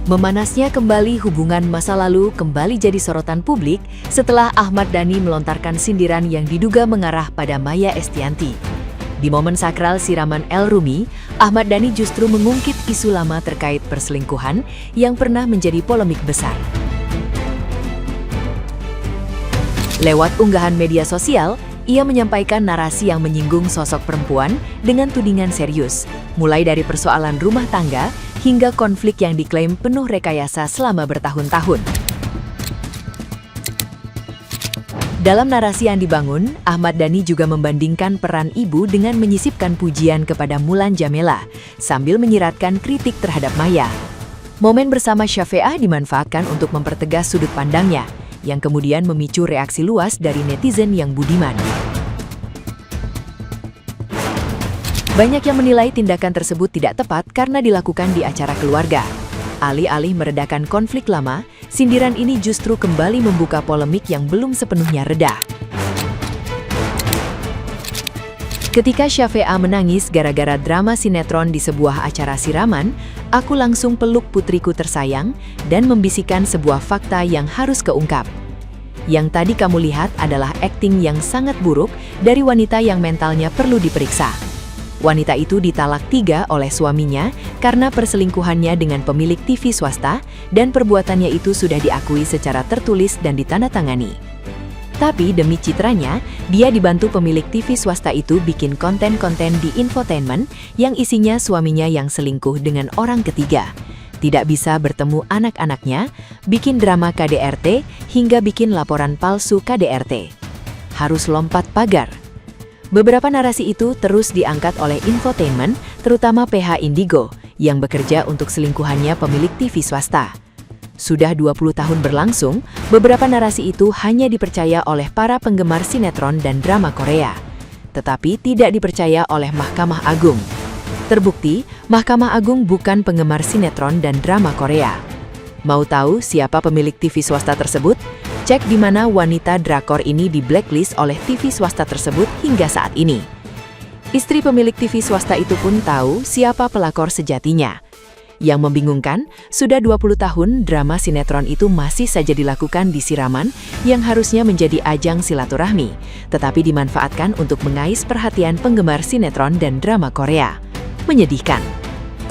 Memanasnya kembali hubungan masa lalu kembali jadi sorotan publik setelah Ahmad Dhani melontarkan sindiran yang diduga mengarah pada Maya Estianty. Di momen sakral siraman El Rumi, Ahmad Dhani justru mengungkit isu lama terkait perselingkuhan yang pernah menjadi polemik besar. Lewat unggahan media sosial, ia menyampaikan narasi yang menyinggung sosok perempuan dengan tudingan serius, mulai dari persoalan rumah tangga hingga konflik yang diklaim penuh rekayasa selama bertahun-tahun. Dalam narasi yang dibangun, Ahmad Dhani juga membandingkan peran ibu dengan menyisipkan pujian kepada Mulan Jameela, sambil menyiratkan kritik terhadap Maya. Momen bersama Syafe'ah dimanfaatkan untuk mempertegas sudut pandangnya, yang kemudian memicu reaksi luas dari netizen yang budiman. Banyak yang menilai tindakan tersebut tidak tepat karena dilakukan di acara keluarga. Alih-alih meredakan konflik lama, sindiran ini justru kembali membuka polemik yang belum sepenuhnya reda. Ketika Syafe'ah menangis gara-gara drama sinetron di sebuah acara siraman, aku langsung peluk putriku tersayang dan membisikkan sebuah fakta yang harus keungkap. Yang tadi kamu lihat adalah akting yang sangat buruk dari wanita yang mentalnya perlu diperiksa. Wanita itu ditalak 3 oleh suaminya karena perselingkuhannya dengan pemilik TV swasta dan perbuatannya itu sudah diakui secara tertulis dan ditandatangani. Tapi demi citranya, dia dibantu pemilik TV swasta itu bikin konten-konten di infotainment yang isinya suaminya yang selingkuh dengan orang ketiga. Tidak bisa bertemu anak-anaknya, bikin drama KDRT, hingga bikin laporan palsu KDRT. Harus lompat pagar. Beberapa narasi itu terus diangkat oleh infotainment, terutama PH Indigo, yang bekerja untuk selingkuhannya pemilik TV swasta. Sudah 20 tahun berlangsung, beberapa narasi itu hanya dipercaya oleh para penggemar sinetron dan drama Korea, tetapi tidak dipercaya oleh Mahkamah Agung. Terbukti, Mahkamah Agung bukan penggemar sinetron dan drama Korea. Mau tahu siapa pemilik TV swasta tersebut? Cek di mana wanita drakor ini di blacklist oleh TV swasta tersebut hingga saat ini. Istri pemilik TV swasta itu pun tahu siapa pelakor sejatinya. Yang membingungkan, sudah 20 tahun drama sinetron itu masih saja dilakukan di siraman yang harusnya menjadi ajang silaturahmi, tetapi dimanfaatkan untuk mengais perhatian penggemar sinetron dan drama Korea. Menyedihkan.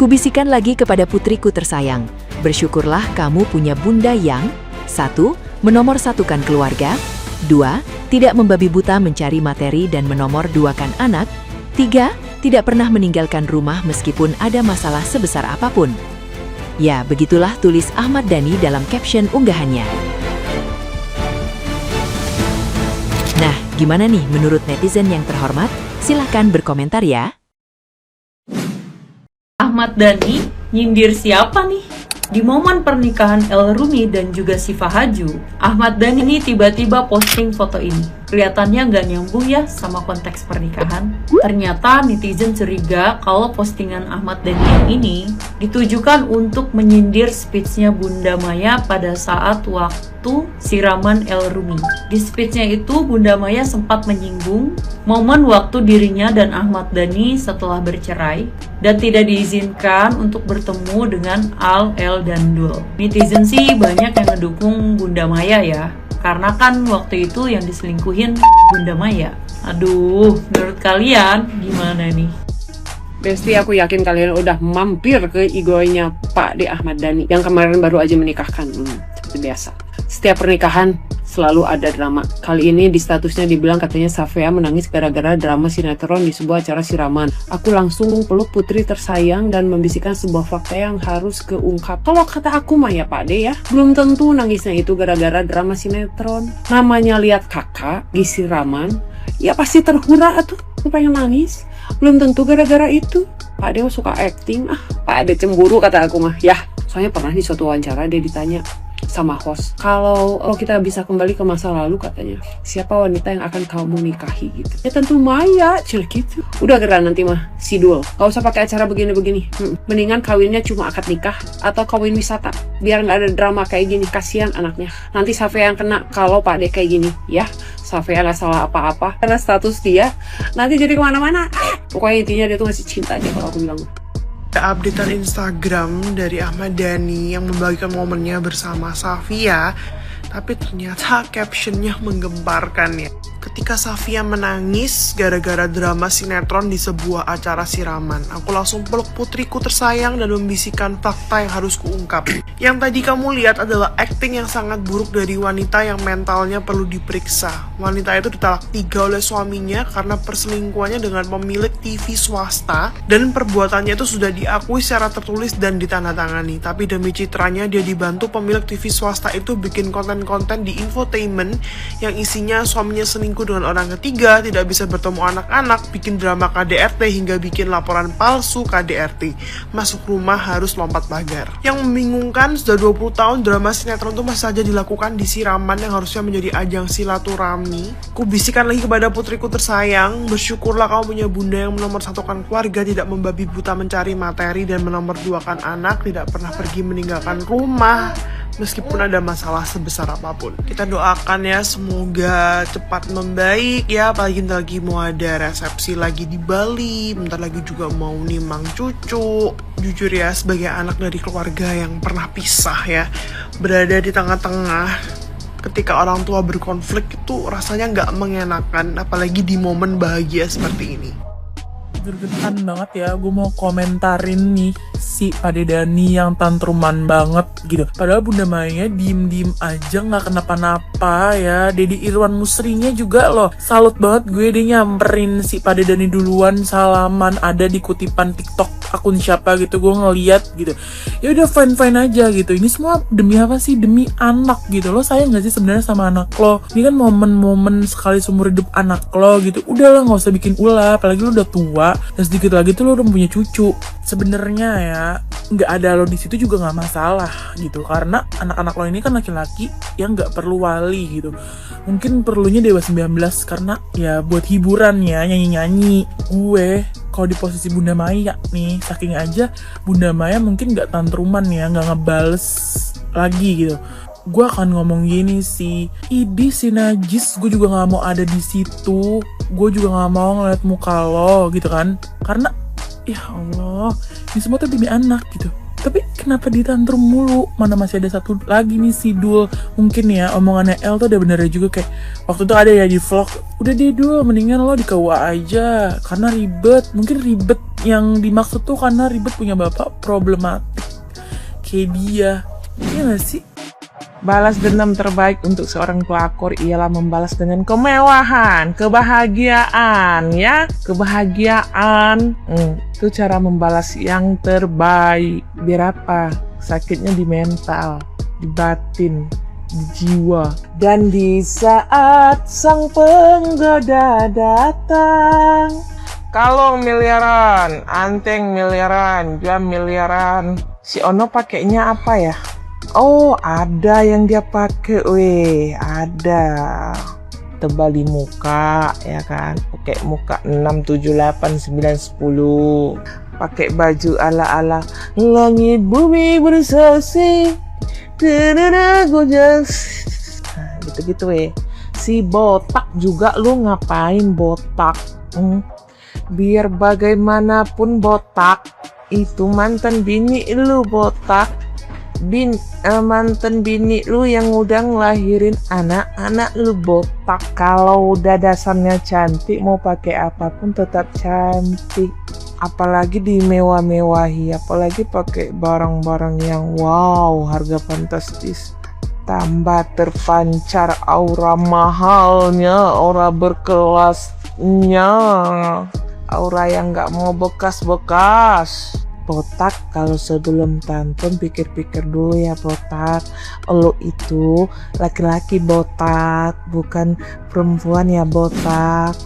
Kubisikan lagi kepada putriku tersayang, bersyukurlah kamu punya bunda yang 1. Menomorsatukan keluarga, 2. Tidak membabi buta mencari materi dan menomorduakan anak, 3. Tidak pernah meninggalkan rumah meskipun ada masalah sebesar apapun. Ya, begitulah tulis Ahmad Dhani dalam caption unggahannya. Nah, gimana nih menurut netizen yang terhormat? Silahkan berkomentar ya. Ahmad Dhani nyindir siapa nih? Di momen pernikahan El Rumi dan juga Syifa Haju, Ahmad Dhani ini tiba-tiba posting foto ini. Kelihatannya nggak nyambung ya sama konteks pernikahan. Ternyata netizen curiga kalau postingan Ahmad Dhani yang ini ditujukan untuk menyindir speech-nya Bunda Maya pada saat waktu siraman El Rumi. Di speech-nya itu Bunda Maya sempat menyinggung momen waktu dirinya dan Ahmad Dhani setelah bercerai dan tidak diizinkan untuk bertemu dengan Al, El, dan Dul. Netizen sih banyak yang ngedukung Bunda Maya ya, karena kan waktu itu yang diselingkuhin Bunda Maya. Aduh, menurut kalian gimana nih? Besti, aku yakin kalian udah mampir ke IG-nya Pak D. Ahmad Dhani yang kemarin baru aja menikahkan. Seperti biasa, setiap pernikahan selalu ada drama. Kali ini di statusnya dibilang katanya Syafe'ah menangis gara-gara drama sinetron di sebuah acara siraman. Aku langsung peluk putri tersayang dan membisikkan sebuah fakta yang harus keungkap. Kalau kata aku mah ya Pak D ya, belum tentu nangisnya itu gara-gara drama sinetron. Namanya lihat kakak di siraman, ya pasti terhura tuh, pengen nangis. Belum tentu gara-gara itu. Pak D suka acting, Pak D cemburu kata aku mah. Ya, soalnya pernah di suatu wawancara dia ditanya sama host, kalau kita bisa kembali ke masa lalu katanya, siapa wanita yang akan kamu nikahi gitu. Ya tentu Maya, cilik gitu. Udah geran nanti mah Sidul, gak usah pakai acara begini-begini. Mendingan kawinnya cuma akad nikah atau kawin wisata, biar nggak ada drama kayak gini. Kasihan anaknya, nanti Syafe'ah yang kena kalau Pak D kayak gini. Ya, Syafe'ah nggak salah apa-apa karena status dia nanti jadi kemana-mana. Pokoknya intinya dia tuh masih cinta aja kalau aku bilang. Updatean Instagram dari Ahmad Dhani yang membagikan momennya bersama Safia, tapi ternyata captionnya menggemparkan ya. Ketika Safia menangis gara-gara drama sinetron di sebuah acara siraman, aku langsung peluk putriku tersayang dan membisikkan fakta yang harus kuungkap. Yang tadi kamu lihat adalah acting yang sangat buruk dari wanita yang mentalnya perlu diperiksa. Wanita itu ditalak 3 oleh suaminya karena perselingkuhannya dengan pemilik TV swasta, dan perbuatannya itu sudah diakui secara tertulis dan ditandatangani. Tapi demi citranya dia dibantu pemilik TV swasta itu bikin konten-konten di infotainment yang isinya suaminya selingkuh dengan orang ketiga, tidak bisa bertemu anak-anak, bikin drama KDRT hingga bikin laporan palsu KDRT. Masuk rumah harus lompat pagar. Yang membingungkan, sudah 20 tahun drama sinetron itu masih saja dilakukan di siraman yang harusnya menjadi ajang silaturahmi. Ku bisikan lagi kepada putriku tersayang, bersyukurlah kamu punya bunda yang menomorsatukan keluarga, tidak membabi buta mencari materi dan menomorduakan anak, tidak pernah pergi meninggalkan rumah meskipun ada masalah sebesar apapun. Kita doakan ya semoga cepat membaik ya, apalagi bentar lagi mau ada resepsi lagi di Bali, bentar lagi juga mau nimang cucu. Jujur ya, sebagai anak dari keluarga yang pernah pisah ya, berada di tengah-tengah ketika orang tua berkonflik itu rasanya nggak mengenakan, apalagi di momen bahagia seperti ini. Gergetan banget ya, gue mau komentarin nih si Ade Dhani yang tantruman banget gitu. Padahal Bunda Maya diem-diem aja gak kenapa-napa ya. Deddy Irwan Musrinya juga loh, salut banget gue, dia nyamperin si Ade Dhani duluan, salaman, ada di kutipan TikTok akun siapa gitu, gue ngeliat gitu. Ya udah fine-fine aja gitu. Ini semua demi apa sih? Demi anak gitu. Lo sayang gak sih sebenarnya sama anak lo? Ini kan momen-momen sekali seumur hidup anak lo gitu. Udahlah gak usah bikin ulah, apalagi lo udah tua dan sedikit lagi tuh lo udah punya cucu. Sebenarnya ya nggak ada lo di situ juga nggak masalah gitu, karena anak-anak lo ini kan laki-laki yang nggak perlu wali gitu. Mungkin perlunya Dewa 19 karena ya buat hiburan ya, nyanyi-nyanyi. Gue kalau di posisi Bunda Maya nih, saking aja Bunda Maya mungkin nggak tantruman ya, nggak ngebales lagi gitu. Gue akan ngomong gini sih, Idi si najis, gue juga nggak mau ada di situ, gue juga nggak mau ngeliat muka lo gitu kan, karena ya Allah, ini semua tuh demi anak gitu. Tapi kenapa ditantrum mulu? Mana masih ada satu lagi nih si Dul. Mungkin ya omongannya El tuh udah benernya juga, kayak waktu itu ada ya di vlog, udah deh Dul, mendingan lo di KUA aja karena ribet. Mungkin ribet yang dimaksud tuh karena ribet punya bapak problematik kayak dia. Iya gak sih? Balas dendam terbaik untuk seorang pelakor ialah membalas dengan kemewahan, kebahagiaan ya, kebahagiaan. Itu cara membalas yang terbaik. Biar apa? Sakitnya di mental, di batin, di jiwa. Dan di saat sang penggoda datang, kalong miliaran, anteng miliaran, jam miliaran. Si Ono pakainya apa ya? Oh, ada yang dia pakai, ada tebali muka ya kan, pakai muka 6, 7, 8, 9, 10, pakai baju ala-ala langit bumi bersaksi, gitu-gitu Si botak juga, lu ngapain botak? Biar bagaimanapun botak itu mantan bini lu, botak. Mantan bini lu yang udah ngelahirin anak-anak lu, botak. Kalau udah dasarnya cantik, mau pakai apapun tetap cantik. Apalagi dimewah-mewahi, apalagi pakai barang-barang yang wow, harga fantastis. Tambah terpancar aura mahalnya, aura berkelasnya, aura yang gak mau bekas-bekas. Botak, kalau sebelum tantrum pikir-pikir dulu ya botak. Lo itu laki-laki botak, bukan perempuan ya botak.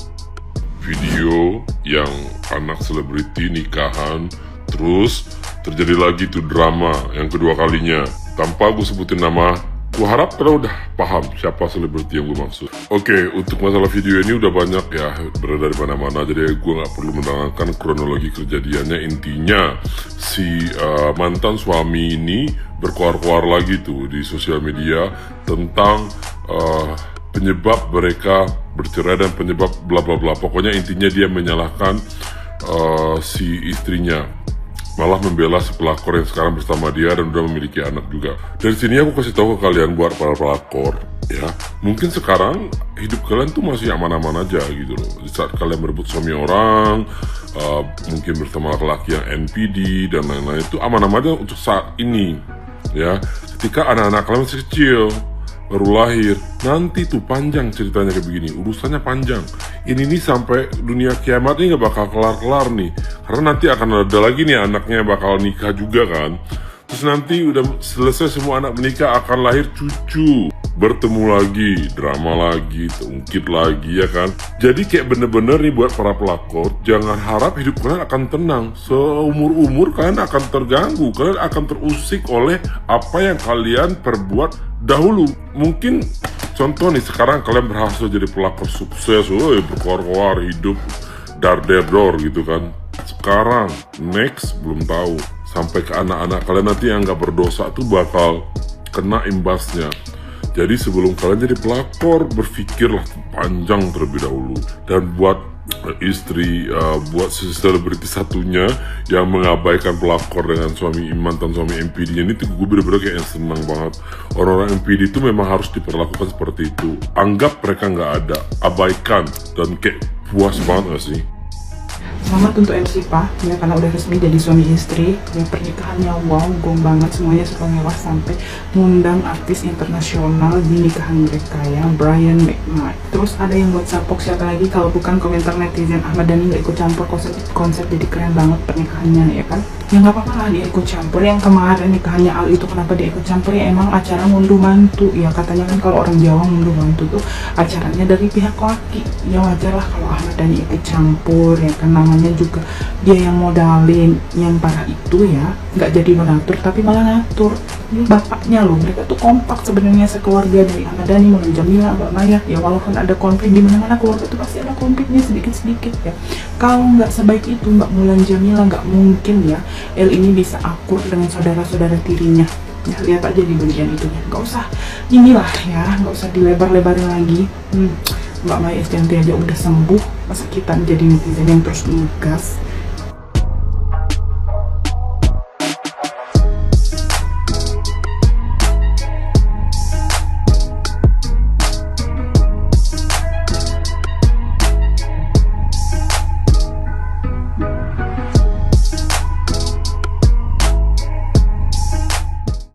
Video yang anak selebriti nikahan, terus terjadi lagi tuh drama yang kedua kalinya. Tanpa gue sebutin nama, gue harap kalian udah paham siapa selebriti yang gue maksud. Oke, untuk masalah video ini udah banyak ya berada di mana-mana, jadi gue nggak perlu menerangkan kronologi kejadiannya. Intinya si mantan suami ini berkoar-koar lagi tuh di sosial media tentang penyebab mereka bercerai dan penyebab bla bla bla. Pokoknya intinya dia menyalahkan si istrinya. malah membela si pelakor yang sekarang bersama dia dan udah memiliki anak juga. Dari sini aku kasih tahu ke kalian buat para pelakor, ya, mungkin sekarang hidup kalian tuh masih aman-aman aja gitu loh. Di saat kalian merebut suami orang, mungkin bersama laki yang NPD dan lain-lain, itu aman-aman aja untuk saat ini, ya. Ketika anak-anak kalian masih kecil, baru lahir, nanti tuh panjang ceritanya kayak begini, urusannya panjang. Ini nih sampai dunia kiamat ini gak bakal kelar-kelar nih, karena nanti akan ada lagi nih anaknya bakal nikah juga kan. Terus nanti udah selesai semua anak menikah, akan lahir cucu, bertemu lagi, drama lagi, terungkit lagi, ya kan. Jadi kayak bener-bener nih buat para pelakor, jangan harap hidup kalian akan tenang. Seumur-umur kalian akan terganggu, kalian akan terusik oleh apa yang kalian perbuat dahulu. Mungkin contoh nih, sekarang kalian berhasil jadi pelakor sukses, berkoar-koar hidup dar-der-dor gitu kan. Sekarang, next belum tahu. Sampai ke anak-anak kalian nanti yang gak berdosa tuh bakal kena imbasnya. Jadi sebelum kalian jadi pelakor, berpikirlah panjang terlebih dahulu. Dan buat istri, buat selebriti satunya yang mengabaikan pelakor dengan mantan suami MPD-nya ini, tuh gue bener-bener kayak senang banget. Orang-orang MPD itu memang harus diperlakukan seperti itu. Anggap mereka nggak ada, abaikan, dan kayak puas banget gak sih? Selamat untuk MC Pa, ya, karena udah resmi jadi suami istri. Ya, pernikahannya wow, gong banget, semuanya serba mewah sampai ngundang artis internasional di nikahan mereka, ya, Brian McKnight. Terus ada yang buat sapok, siapa lagi kalau bukan komentar netizen, Ahmad Dhani nggak ikut campur konsep jadi keren banget pernikahannya, ya kan? Ya nggak apa-apa lah dia ikut campur. Yang kemarin nikahannya Al itu kenapa dia ikut campur? Ya emang acara ngunduh mantu, ya katanya kan kalau orang Jawa ngunduh mantu tuh acaranya dari pihak laki. Ya wajar lah kalau Ahmad Dhani ikut campur, ya kan, namanya juga dia yang modalin. Yang parah itu ya nggak jadi donatur tapi malah ngatur. Bapaknya loh, mereka tuh kompak sebenarnya sekeluarga, dari Ahmad Dhani, Mulan Jamila, Mbak Maya. Ya walaupun ada konflik di mana-mana keluarga tuh pasti ada konfliknya sedikit-sedikit, ya. Kalau nggak sebaik itu Mbak Mulan Jamila, nggak mungkin ya El ini bisa akur dengan saudara-saudara tirinya. Ya, lihat aja di bagian itu ya. Nggak usah inilah ya, nggak usah dilebar-lebarin lagi. Mbak Maya Estianty aja udah sembuh, masa kita jadi netizen yang terus ngegas.